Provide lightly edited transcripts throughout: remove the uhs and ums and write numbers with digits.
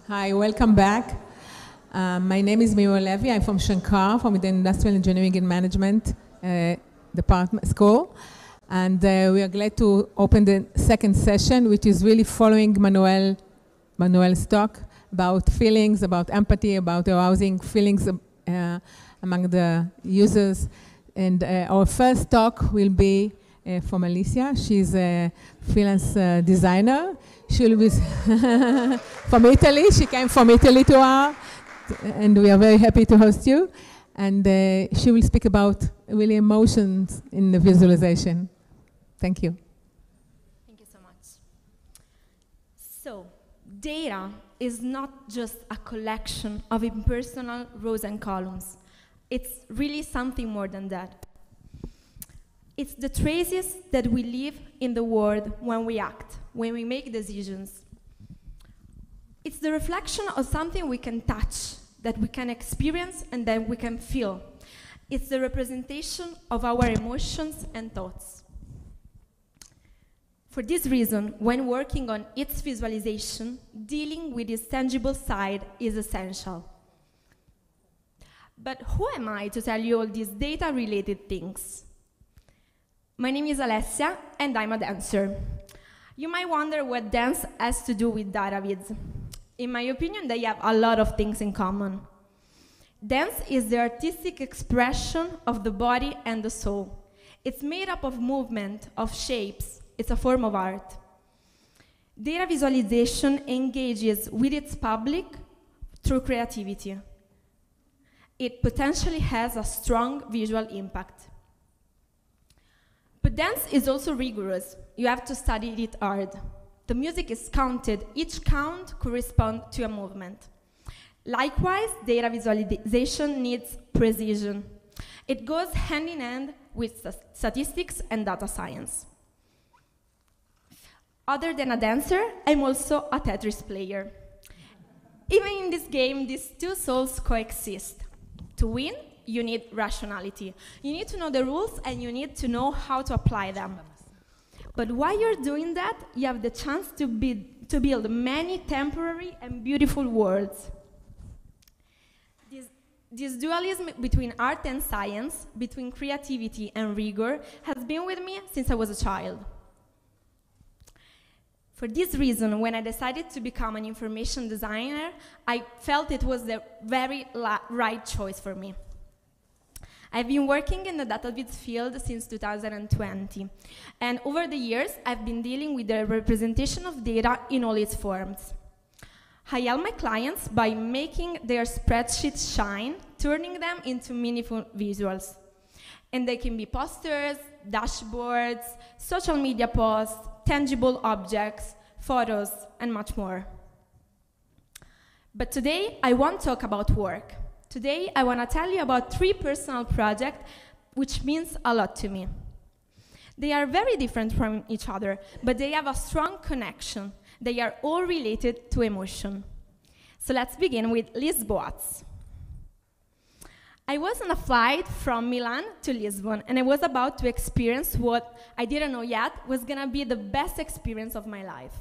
Hi, welcome back. My name is Miro Levy. I'm from Shankar, from the Industrial Engineering and Management Department School. And we are glad to open the second session, which is really following Manuel's talk about feelings, about empathy, about arousing feelings among the users. And our first talk will be from Alessia. She's a freelance designer. She'll be from Italy. She came from Italy to our, and we are very happy to host you. And she will speak about really emotions in the visualization. Thank you. Thank you so much. So, data is not just a collection of impersonal rows and columns. It's really something more than that. It's the traces that we leave in the world when we act, when we make decisions. It's the reflection of something we can touch, that we can experience, and that we can feel. It's the representation of our emotions and thoughts. For this reason, when working on its visualization, dealing with its tangible side is essential. But who am I to tell you all these data-related things? My name is Alessia, and I'm a dancer. You might wonder what dance has to do with data viz. In my opinion, they have a lot of things in common. Dance is the artistic expression of the body and the soul. It's made up of movement, of shapes. It's a form of art. Data visualization engages with its public through creativity. It potentially has a strong visual impact. But dance is also rigorous. You have to study it hard. The music is counted. Each count corresponds to a movement. Likewise, data visualization needs precision. It goes hand in hand with statistics and data science. Other than a dancer, I'm also a Tetris player. Even in this game, these two souls coexist. To win, you need rationality. You need to know the rules and you need to know how to apply them. But while you're doing that, you have the chance to build many temporary and beautiful worlds. This dualism between art and science, between creativity and rigor, has been with me since I was a child. For this reason, when I decided to become an information designer, I felt it was the very right choice for me. I've been working in the data viz field since 2020, and over the years, I've been dealing with the representation of data in all its forms. I help my clients by making their spreadsheets shine, turning them into meaningful visuals. And they can be posters, dashboards, social media posts, tangible objects, photos, and much more. But today, I won't talk about work. Today, I want to tell you about 3 personal projects which means a lot to me. They are very different from each other, but they have a strong connection. They are all related to emotion. So let's begin with Lisboa. I was on a flight from Milan to Lisbon, and I was about to experience what I didn't know yet was going to be the best experience of my life.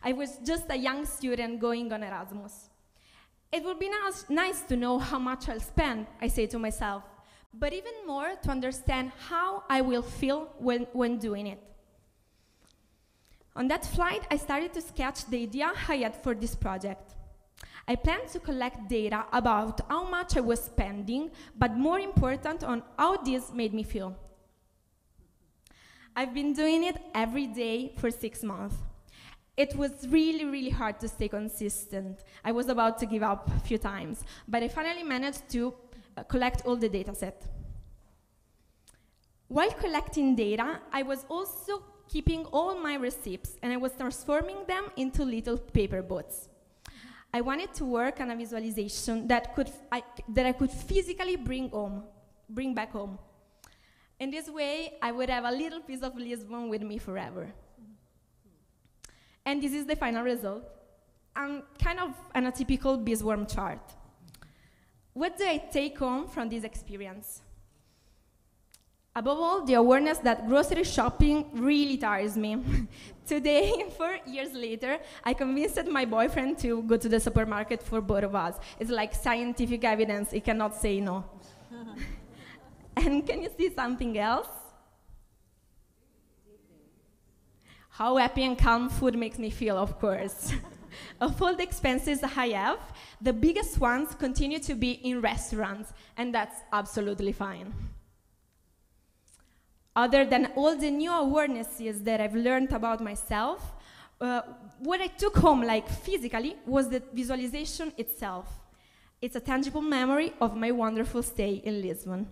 I was just a young student going on Erasmus. It would be nice to know how much I'll spend, I say to myself, but even more to understand how I will feel when doing it. On that flight, I started to sketch the idea I had for this project. I planned to collect data about how much I was spending, but more important on how this made me feel. I've been doing it every day for 6 months. It was really, really hard to stay consistent. I was about to give up a few times, but I finally managed to collect all the data set. While collecting data, I was also keeping all my receipts, and I was transforming them into little paper boats. I wanted to work on a visualization that I could physically bring back home. In this way, I would have a little piece of Lisbon with me forever. And this is the final result. Kind of an atypical beesworm chart. What do I take home from this experience? Above all, the awareness that grocery shopping really tires me. Today, 4 years later, I convinced my boyfriend to go to the supermarket for both of us. It's like scientific evidence, he cannot say no. And can you see something else? How happy and calm food makes me feel, of course. Of all the expenses I have, the biggest ones continue to be in restaurants, and that's absolutely fine. Other than all the new awarenesses that I've learned about myself, what I took home, like physically, was the visualization itself. It's a tangible memory of my wonderful stay in Lisbon.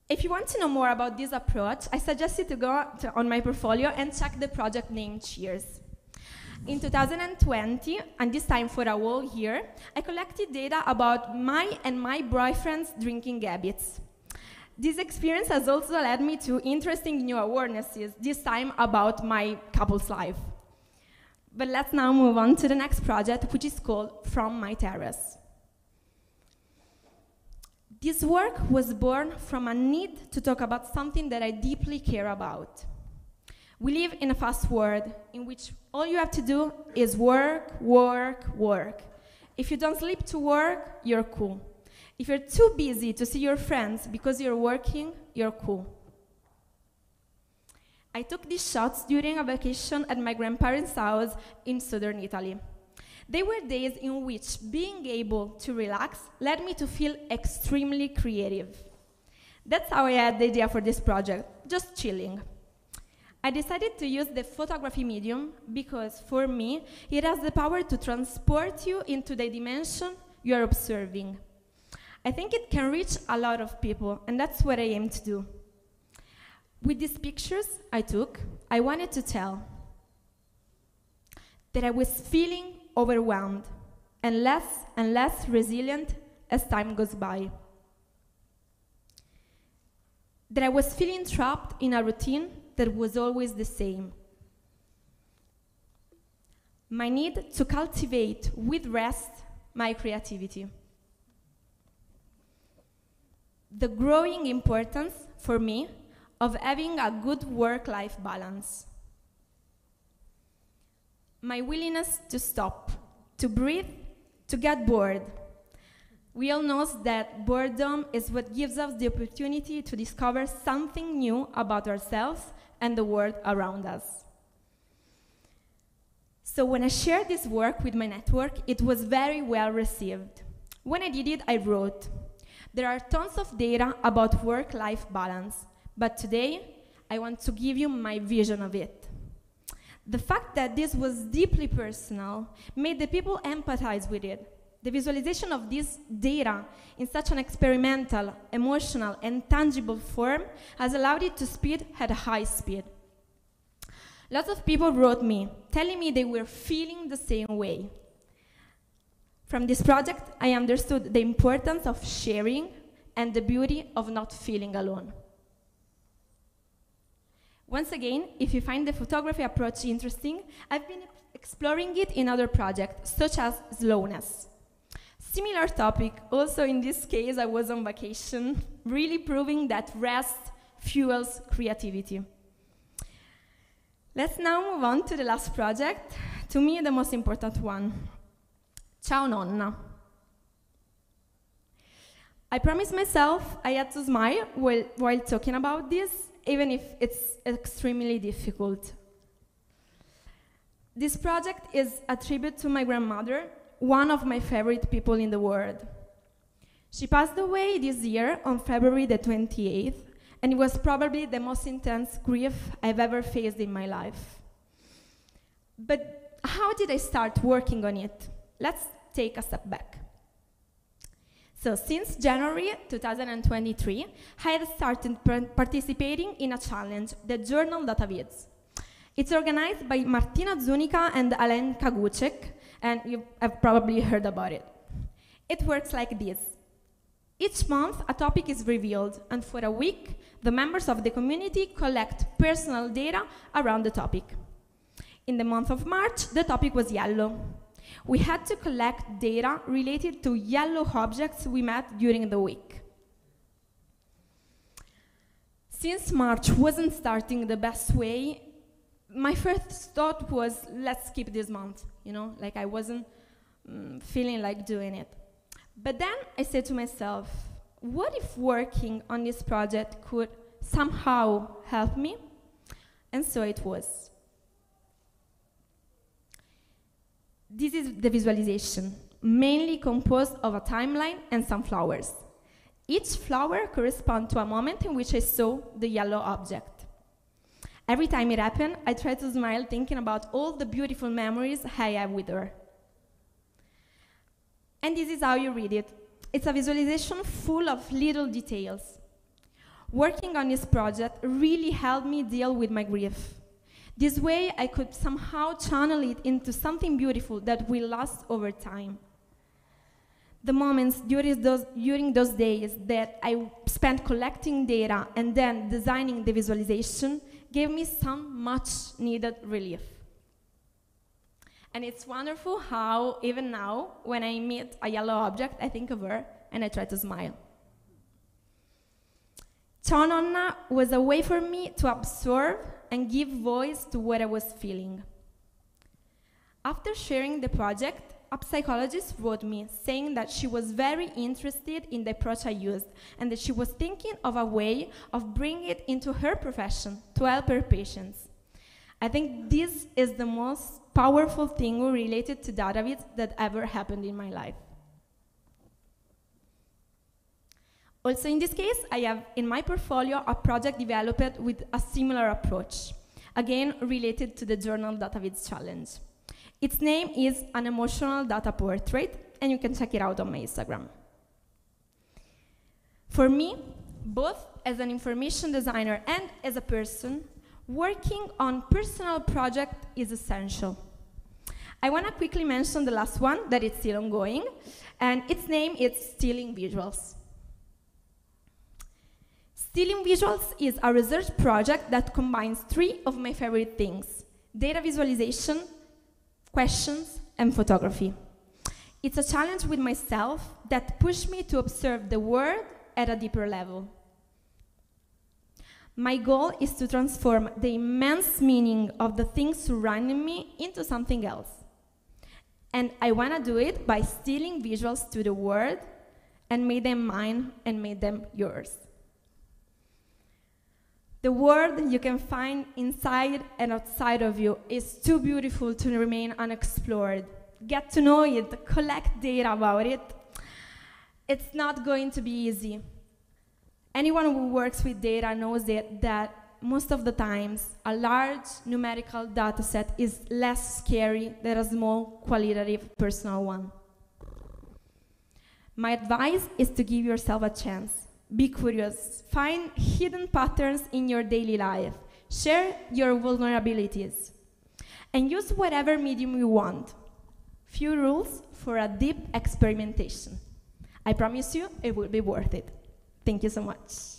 If you want to know more about this approach, I suggest you to go on my portfolio and check the project name Cheers. In 2020, and this time for a whole year, I collected data about my and my boyfriend's drinking habits. This experience has also led me to interesting new awarenesses, this time about my couple's life. But let's now move on to the next project, which is called From My Terrace. This work was born from a need to talk about something that I deeply care about. We live in a fast world in which all you have to do is work, work, work. If you don't sleep to work, you're cool. If you're too busy to see your friends because you're working, you're cool. I took these shots during a vacation at my grandparents' house in southern Italy. They were days in which being able to relax led me to feel extremely creative. That's how I had the idea for this project, just chilling. I decided to use the photography medium because, for me, it has the power to transport you into the dimension you are observing. I think it can reach a lot of people, and that's what I aim to do. With these pictures I took, I wanted to tell that I was feeling overwhelmed and less resilient as time goes by. That I was feeling trapped in a routine that was always the same. My need to cultivate with rest my creativity. The growing importance for me of having a good work-life balance. My willingness to stop, to breathe, to get bored. We all know that boredom is what gives us the opportunity to discover something new about ourselves and the world around us. So when I shared this work with my network, it was very well received. When I did it, I wrote, "There are tons of data about work-life balance, but today I want to give you my vision of it." The fact that this was deeply personal made the people empathize with it. The visualization of this data in such an experimental, emotional, and tangible form has allowed it to speed at a high speed. Lots of people wrote me, telling me they were feeling the same way. From this project, I understood the importance of sharing and the beauty of not feeling alone. Once again, if you find the photography approach interesting, I've been exploring it in other projects, such as slowness. Similar topic, also in this case I was on vacation, really proving that rest fuels creativity. Let's now move on to the last project, to me the most important one. Ciao Nonna. I promised myself I had to smile while talking about this, even if it's extremely difficult. This project is a tribute to my grandmother, one of my favorite people in the world. She passed away this year on February the 28th, and it was probably the most intense grief I've ever faced in my life. But how did I start working on it? Let's take a step back. So since January 2023, I had started participating in a challenge, the Journal Datavids. It's organized by Martina Zunica and Alen Kagucek, and you have probably heard about it. It works like this. Each month, a topic is revealed, and for a week, the members of the community collect personal data around the topic. In the month of March, the topic was yellow. We had to collect data related to yellow objects we met during the week. Since March wasn't starting the best way, my first thought was, let's skip this month, you know, like I wasn't feeling like doing it. But then I said to myself, what if working on this project could somehow help me? And so it was. This is the visualization, mainly composed of a timeline and some flowers. Each flower corresponds to a moment in which I saw the yellow object. Every time it happened, I tried to smile thinking about all the beautiful memories I have with her. And this is how you read it. It's a visualization full of little details. Working on this project really helped me deal with my grief. This way, I could somehow channel it into something beautiful that we lost over time. The moments during those days that I spent collecting data and then designing the visualization gave me some much needed relief. And it's wonderful how, even now, when I meet a yellow object, I think of her and I try to smile. Ciao Nonna was a way for me to absorb and give voice to what I was feeling. After sharing the project, a psychologist wrote me saying that she was very interested in the approach I used and that she was thinking of a way of bringing it into her profession to help her patients. I think this is the most powerful thing related to database that ever happened in my life. Also in this case, I have in my portfolio a project developed with a similar approach, again related to the Journal Database Challenge. Its name is An Emotional Data Portrait, and you can check it out on my Instagram. For me, both as an information designer and as a person, working on personal project is essential. I want to quickly mention the last one that is still ongoing, and its name is Stealing Visuals. Stealing Visuals is a research project that combines three of my favorite things: data visualization, questions, and photography. It's a challenge with myself that pushed me to observe the world at a deeper level. My goal is to transform the immense meaning of the things surrounding me into something else. And I want to do it by stealing visuals to the world and make them mine and make them yours. The world you can find inside and outside of you is too beautiful to remain unexplored. Get to know it, collect data about it. It's not going to be easy. Anyone who works with data knows that most of the times a large numerical data set is less scary than a small qualitative personal one. My advice is to give yourself a chance. Be curious, find hidden patterns in your daily life, share your vulnerabilities, and use whatever medium you want. Few rules for a deep experimentation. I promise you it will be worth it. Thank you so much.